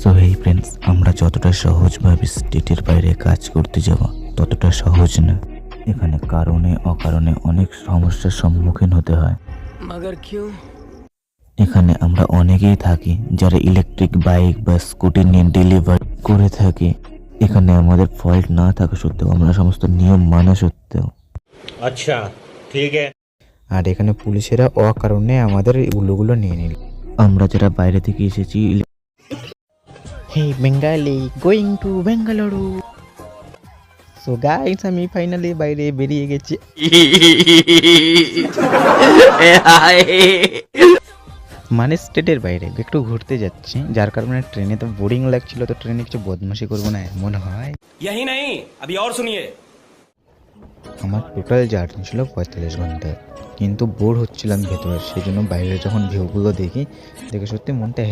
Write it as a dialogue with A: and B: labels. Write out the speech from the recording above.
A: So hey friends, আমরা যতটা সহজভাবে স্টেটের বাইরে কাজ করতে যাওয়া ততটা সহজ না। এখানে কারণে অকারণে অনেক সমস্যার সম্মুখীন হতে হয়।
B: मगर क्यों?
A: এখানে আমরা অনেকেই থাকি যারা ইলেকট্রিক বাইক বা স্কুটি নিয়ে ডেলিভারি করে থাকি। এখানে আমাদের ফল্ট না থাকা সত্ত্বেও আমরা সমস্ত নিয়ম মানা সত্ত্বেও
C: अच्छा ठीक है।
D: আর এখানে পুলিশেরা অকারণে আমাদের উলুগুলো নিয়ে নিল।
A: আমরা যারা বাইরে থেকে এসেছি
D: hey Bengali going to Bengaluru. So guys, আমি ফাইনালি বাইরে বেরিয়ে গেছি। মানে স্টেটের বাইরে একটু ঘুরতে যাচ্ছি, যার কারণে ট্রেনে তো বোরিং লাগছিল, তো ট্রেনে কিছু বদমাশি করবো না এমন হয়।
B: यही नहीं, अभी और सुनिए।
D: আমার টোটাল জার্নি ছিল 45 ঘন্টা, কিন্তু বোর হচ্ছিলাম ভেতরে। সেই জন্য বাইরে যখন ভিউগুলো দেখে সত্যি মনটা